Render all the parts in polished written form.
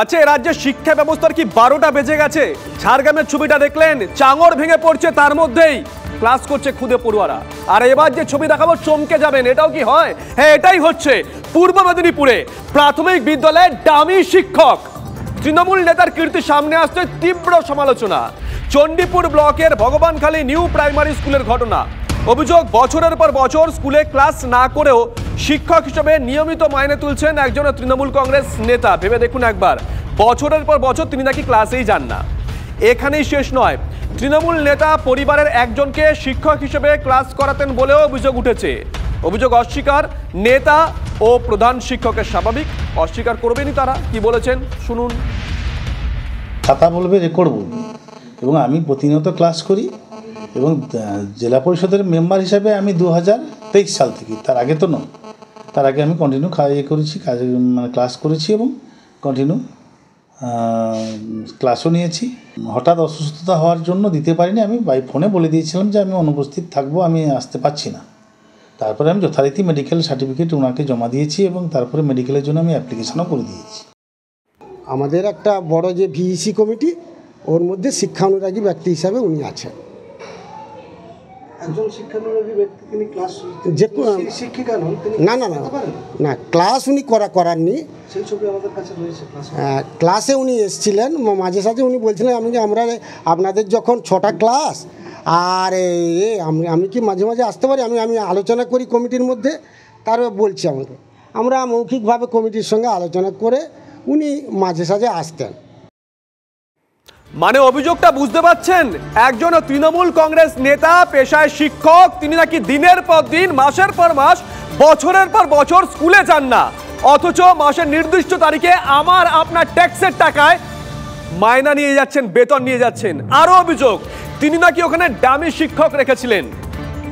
আচ্ছা, রাজ্যের শিক্ষা ব্যবস্থার কি 12টা বেজে গেছে? ঝাড়গ্রামের ছবিটা দেখলেন, চাঙড় ভেঙে পড়ছে, তার মধ্যেই ক্লাস করছে খুদে পড়ুয়ারা। আর এবার যে ছবি দেখাবো চমকে যাবেন। এটাও কি হয়? হ্যাঁ, এটাই হচ্ছে পূর্ব মেদিনীপুরে প্রাথমিক বিদ্যালয়ে ডামি শিক্ষক। তৃণমূল নেতার কীর্তি সামনে আসছে তীব্র সমালোচনা। চণ্ডীপুর ব্লকের ভগবানখালী নিউ প্রাইমারি স্কুলের ঘটনা। অভিযোগ, বছরের পর বছর স্কুলে ক্লাস না করেও শিক্ষক হিসেবে নিয়মিত মাইনে তুলছেন একজন তৃণমূল কংগ্রেস নেতা। ভেবে দেখুন একবার, বছরের পর বছর তিনি নাকি ক্লাসেই যান না। এখানেই শেষ নয়, তৃণমূল নেতা পরিবারের একজনকে শিক্ষক হিসেবে ক্লাস করাতেন বলেও অভিযোগ উঠেছে। অভিযোগ অস্বীকার নেতা ও প্রধান শিক্ষকের। স্বাভাবিক, অস্বীকার করবেনই তারা। কি বলেছেন শুনুন। খাতা বলবে, রেকর্ড বলবে, এবং আমি প্রতিনিয়ত ক্লাস করি এবং জেলা পরিষদের মেম্বার হিসাবে আমি 2023 সাল থেকে, তার আগে তো নয়, তার আগে আমি কন্টিনিউ করেছি, ক্লাস করেছি এবং কন্টিনিউ ক্লাসও নিয়েছি। হঠাৎ অসুস্থতা হওয়ার জন্য দিতে পারিনি। আমি বাই ফোনে বলে দিয়েছিলাম যে আমি অনুপস্থিত থাকবো, আমি আসতে পারছি না। তারপরে আমি যথারীতি মেডিকেল সার্টিফিকেট ওনাকে জমা দিয়েছি এবং তারপরে মেডিকেলের জন্য আমি অ্যাপ্লিকেশনও করে দিয়েছি। আমাদের একটা বড় যে ভিইসি কমিটি, ওর মধ্যে শিক্ষানুরাগী ব্যক্তি হিসাবে উনি আছেন। একজন শিক্ষানুরাগী ব্যক্তি, তিনি ক্লাস যে শিক্ষিকা নন, না না না না, ক্লাস উনি করাননি। সেই ছবি আমাদের কাছে রয়েছে। ক্লাসে উনি এসেছিলেন, মাঝে সাঝে উনি বলছিলেন আমরা আপনাদের যখন 6টা ক্লাস আর আমি কি মাঝে মাঝে আসতে পারি, আমি আলোচনা করি কমিটির মধ্যে। তারপর বলছি আমরা মৌখিকভাবে কমিটির সঙ্গে আলোচনা করে উনি মাঝে সাঝে আসতেন। মানে অভিযোগটা বুঝতে পারছেন? একজন তৃণমূল কংগ্রেস নেতা, পেশায় শিক্ষক, তিনি নাকি দিনের পর দিন, মাসের পর মাস, বছরের পর বছর স্কুলে যান না, অথচ মাসের নির্দিষ্ট তারিখে আমার আপনার ট্যাক্সের টাকায় মাইনা নিয়ে যাচ্ছেন, বেতন নিয়ে যাচ্ছেন। আরো অভিযোগ, তিনি নাকি ওখানে ডামি শিক্ষক রেখেছিলেন।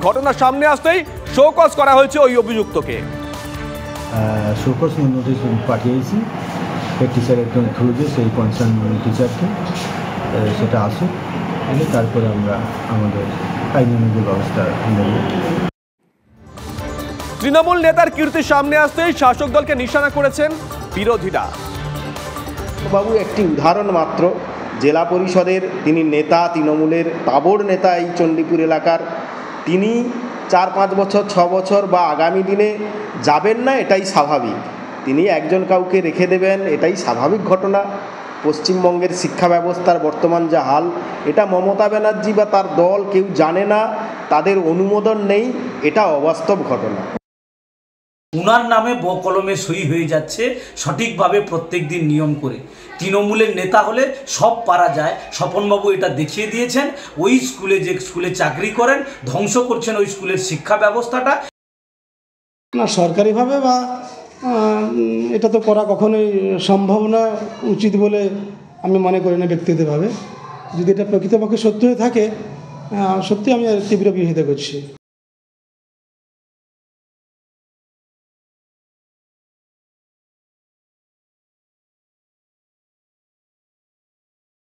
ঘটনা সামনে আসতেই শোকজ করা হয়েছে ওই অভিযুক্তকে। শোকজ নোটিশ পাঠিয়েছি হেড টিচারের থ্রু দিয়ে, সেই কনসার্ন টিচারকে, সেটা আসুক, তারপরে আমরা আমাদের আইনানুগ ব্যবস্থা নেব। তৃণমূল নেতার কীর্তি সামনে আসতেই শাসক দলকে নিশানা করেছেন বিরোধীরা। বাবু একটি উদাহরণ মাত্র, জেলা পরিষদের তিনি নেতা, তৃণমূলের তাবড় নেতা এই চণ্ডীপুর এলাকার। তিনি 4-5 বছর, 6 বছর বা আগামী দিনে যাবেন না, এটাই স্বাভাবিক। তিনি একজন কাউকে রেখে দেবেন, এটাই স্বাভাবিক ঘটনা। পশ্চিমবঙ্গের শিক্ষা ব্যবস্থার বর্তমান যা হাল, এটা মমতা ব্যানার্জি বা তার দল কেউ জানে না, তাদের অনুমোদন নেই, এটা অবাস্তব ঘটনা। উনার নামে কলমে সই হয়ে যাচ্ছে সঠিকভাবে প্রত্যেক দিন নিয়ম করে। তৃণমূলের নেতা হলে সব পারা যায়। স্বপনবাবু এটা দেখিয়ে দিয়েছেন। ওই স্কুলে, যে স্কুলে চাকরি করেন, ধ্বংস করছেন ওই স্কুলের শিক্ষা ব্যবস্থাটা। না, সরকারিভাবে বা এটা তো করা কখনোই সম্ভব না, উচিত বলে আমি মনে করি না ব্যক্তিগতভাবে। যদি এটা প্রকৃতপক্ষে সত্য হয়ে থাকে, সত্যি আমি তীব্র বিরোধিতা করছি।